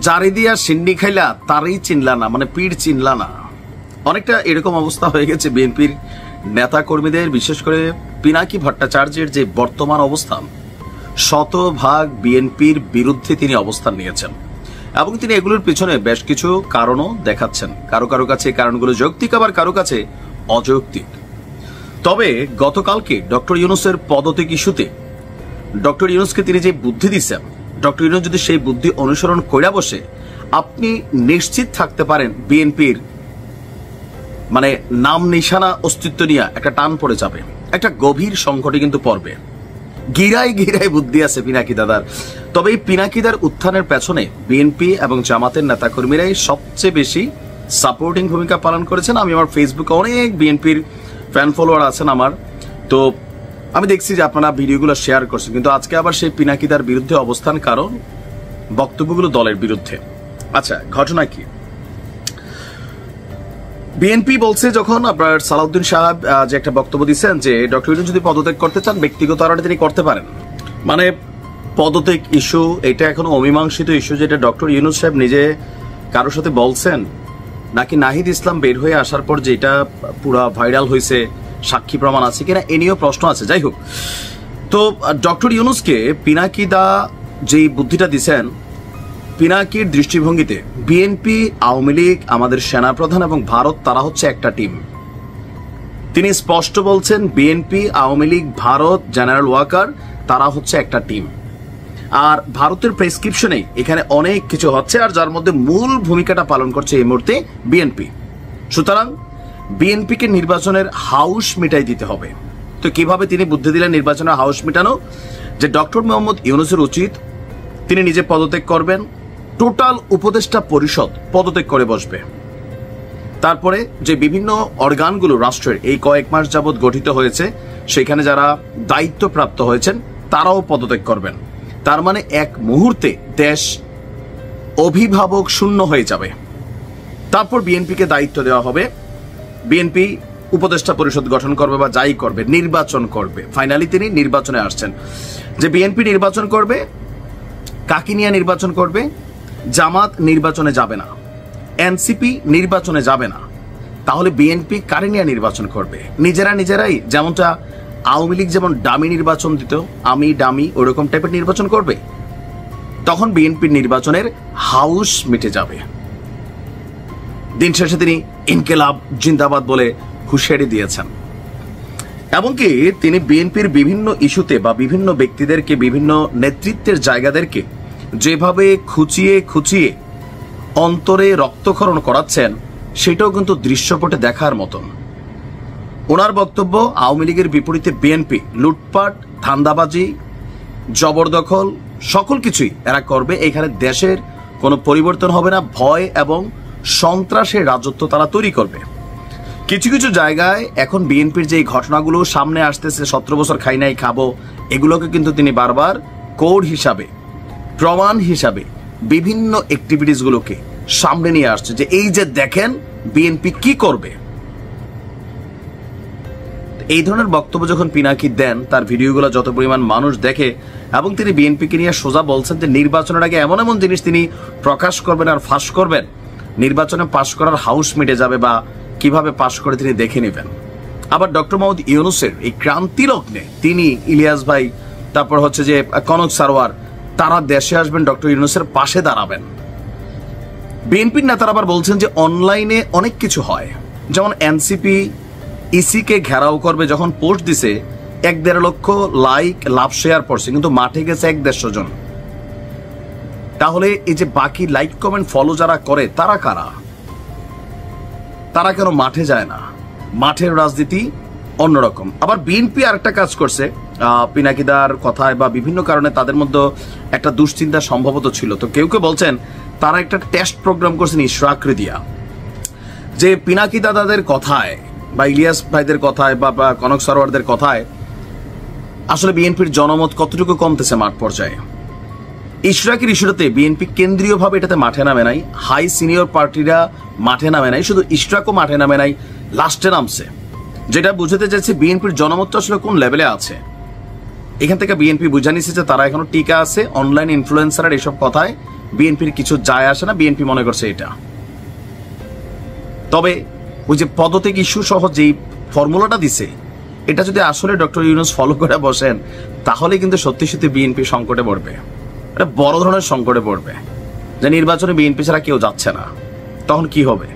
জারি দিয়া সিন্নি খাইলা তারই চিনলা না, মানে পীর চিনলা না। অনেকটা এরকম অবস্থা হয়ে গেছে বিএনপির নেতা কর্মীদের, বিশেষ করে পিনাকি ভট্টাচার্যের যে বর্তমান অবস্থান, শতভাগ বিএনপির বিরুদ্ধে তিনি অবস্থান নিয়েছেন এবং তিনি এগুলোর পিছনে বেশ কিছু কারণও দেখাচ্ছেন। কারো কারো কাছে কারণগুলো যৌক্তিক, আবার কারো কাছে অযৌক্তিক। তবে গতকালকে ডক্টর ইউনূসের পদত্যাগ ইস্যুতে ডক্টর ইউনূসকে তিনি যে বুদ্ধি দিচ্ছেন, ডক্টর ইউনূস যদি সেই বুদ্ধি অনুসরণ কইরা বসে, আপনি নিশ্চিত থাকতে পারেন বিএনপির মানে নাম নিশানা অস্তিত্ব নিয়ে একটা টান পড়ে যাবে, একটা গভীর সংকটে কিন্তু পড়বে। গিরায় গিরায় বুদ্ধি আছে পিনাকি দাদার। তবে এই পিনাকিদার উত্থানের পেছনে বিএনপি এবং জামাতের নেতাকর্মীরাই সবচেয়ে বেশি সাপোর্টিং ভূমিকা পালন করেছেন। আমি আমার ফেসবুকে অনেক বিএনপির ফ্যান ফলোয়ার আছেন আমার, তো আমি দেখছি যে আপনারা ভিডিওগুলো শেয়ার করছেন, কিন্তু আজকে আবার সেই পিনাকিদার বিরুদ্ধে অবস্থান, কারণ বক্তব্যগুলো দলের বিরুদ্ধে। আচ্ছা, ঘটনা কি? বিএনপি বলছে, যখন আপনার সালাউদ্দিন সাহেব যে একটা বক্তব্য দিচ্ছেন যে ডক্টর ইউনূস যদি পদত্যাগ করতে চান ব্যক্তিগত আড়ালে তিনি করতে পারেন, মানে পদত্যাগ ইস্যু এটা এখনো অমীমাংসিত ইস্যু, যেটা ডক্টর ইউনূস সাহেব নিজে কারোর সাথে বলছেন নাকি নাহিদ ইসলাম বের হয়ে আসার পর যেটা পুরা ভাইরাল হয়েছে, সাক্ষী প্রমাণ আছে কিনা এ নিয়েও প্রশ্ন আছে। যাই হোক, তো ডক্টর ইউনূসকে পিনাকিদা যেই বুদ্ধিটা দিচ্ছেন, পিনাকির দৃষ্টিভঙ্গিতে বিএনপি, আওয়ামী লীগ, আমাদের সেনাপ্রধান এবং ভারত তারা হচ্ছে একটা টিম। তিনি স্পষ্ট বলছেন বিএনপি, আওয়ামী লীগ, ভারত, জেনারেল ওয়াকার তারা হচ্ছে একটা টিম। আর ভারতের প্রেসক্রিপশনেই এখানে অনেক কিছু হচ্ছে, আর যার মধ্যে মূল ভূমিকাটা পালন করছে এই মুহূর্তে বিএনপি। সুতরাং বিএনপিকে নির্বাচনের হাউস মিটাই দিতে হবে। তো কিভাবে তিনি বুদ্ধি দিলেন নির্বাচনের হাউস মিটানো? যে ডক্টর মোহাম্মদ ইউনূসের উচিত তিনি নিজে পদত্যাগ করবেন, টোটাল উপদেষ্টা পরিষদ পদত্যাগ করে বসবে। তারপরে যে বিভিন্ন অর্গানগুলো রাষ্ট্রের এই কয়েক মাস যাবৎ গঠিত হয়েছে, সেখানে যারা দায়িত্বপ্রাপ্ত হয়েছেন তারাও পদত্যাগ করবেন। তার মানে এক মুহূর্তে দেশ অভিভাবক শূন্য হয়ে যাবে। তারপর বিএনপিকে দায়িত্ব দেওয়া হবে, বিএনপি উপদেষ্টা পরিষদ গঠন করবে বা যাই করবে, নির্বাচন করবে। ফাইনালি তিনি নির্বাচনে আসছেন, যে বিএনপি নির্বাচন করবে। কাকে নিয়ে নির্বাচন করবে? জামাত নির্বাচনে যাবে না, এনসিপি নির্বাচনে যাবে না, তাহলে বিএনপি কারে নিয়ে নির্বাচন করবে? নিজেরাই, যেমনটা আওয়ামী লীগ যেমন ডামি নির্বাচন দিত, আমি ডামি, ওরকম টাইপের নির্বাচন করবে। তখন বিএনপির নির্বাচনের হাউস মিটে যাবে। দিন শেষে তিনি ইনকিলাব জিন্দাবাদ বলে হুঁশিয়ারি দিয়েছেন। এমনকি তিনি বিএনপির বিভিন্ন ইস্যুতে বা বিভিন্ন ব্যক্তিদেরকে, বিভিন্ন নেতৃত্বের জায়গাদেরকে যেভাবে খুঁচিয়ে অন্তরে রক্তক্ষরণ করাচ্ছেন, সেটাও কিন্তু দৃশ্যপটে দেখার মতন। ওনার বক্তব্য, আওয়ামী লীগের বিপরীতে বিএনপি লুটপাট, ধান্দাবাজি, জবরদখল সকল কিছুই এরা করবে। এখানে দেশের কোনো পরিবর্তন হবে না, ভয় এবং সন্ত্রাসের রাজত্ব তারা তৈরি করবে। কিছু কিছু জায়গায় এখন বিএনপির যে ঘটনাগুলো সামনে আসতেছে, 17 বছর খাই নাই খাবো, এগুলোকে কিন্তু তিনি বারবার কোড হিসাবে, প্রমাণ হিসাবে বিভিন্ন অ্যাক্টিভিটিস গুলোকে সামনে নিয়ে আসছে, যে এই যে দেখেন বিএনপি কি করবে। এই ধরনের বক্তব্য যখন পিনাকি দেন, তার ভিডিওগুলো যত পরিমাণ মানুষ দেখে, এবং তিনি বিএনপিকে নিয়ে সোজা বলছেন যে নির্বাচনের আগে এমন এমন জিনিস তিনি প্রকাশ করবেন আর ফাঁস করবেন, নির্বাচনে পাশ করার হাউস মিটে যাবে বা কিভাবে পাশ করে তিনি দেখে নেবেন। আবার ডক্টর মোহাম্মদ ইউনূসের এই ক্রান্তি লগ্নে তিনি, ইলিয়াস ভাই, তারপর হচ্ছে যে কনক সারোয়ার, তারা দেশে আসবেন, ডক্টর ইউনূসের পাশে দাঁড়াবেন। বিএনপির নেতারা আবার বলছেন যে অনলাইনে অনেক কিছু হয়, যেমন এনসিপি ইসিকে ঘেরাও করবে, যখন পোস্ট দিছে 1-1.5 লক্ষ লাইক, লাভ, শেয়ার পড়ছে, কিন্তু মাঠে গেছে 1-150 জন। তাহলে এই যে বাকি লাইক, কমেন্ট, ফলো যারা করে তারা কারা? তারা কেন মাঠে যায় না? মাঠের রাজনীতি অন্যরকম। আবার বিএনপি আরেকটা কাজ করছে, পিনাকিদার কথায় বা বিভিন্ন কারণে তাদের মধ্যে একটা দুশ্চিন্তা সম্ভবত ছিল। তো কেউ কেউ বলছেন তারা একটা টেস্ট প্রোগ্রাম করছেন ইশরাকরে দিয়া, যে পিনাকি দাদাদের কথায় বা ইলিয়াস ভাইদের কথায় বা কনক সরোয়ারদের কথায় আসলে বিএনপির জনমত কতটুকু কমতেছে মাঠ পর্যায়ে। ইশরাকের ইস্যুটাতে বিএনপি কেন্দ্রীয়ভাবে এটাতে মাঠে নামে নাই, হাই সিনিয়র পার্টিরা মাঠে নামে নাই, শুধু ইশরাকও মাঠে নামে নাই, লাস্টে নামছে। যেটা বুঝতে চাইছে বিএনপির জনমতটা আসলে কোন লেভেলে আছে। এখান থেকে বিএনপি বুঝে নিচ্ছে যে তারা এখনো টিকা আছে, অনলাইন ইনফ্লুয়েন্সারের এসব কথায় বিএনপির কিছু যায় আসে না, বিএনপি মনে করছে এটা। তবে ওই যে পদত্যাগ ইস্যু সহ যেই ফর্মুলাটা দিছে, এটা যদি আসলে ডক্টর ইউনূস ফলো করে বসেন, তাহলে কিন্তু সত্যি সত্যি বিএনপি সংকটে পড়বে, এটা বড় ধরনের সংকটে পড়বে, যে নির্বাচনে বিএনপি ছাড়া কেউ যাচ্ছে না। তখন কি হবে?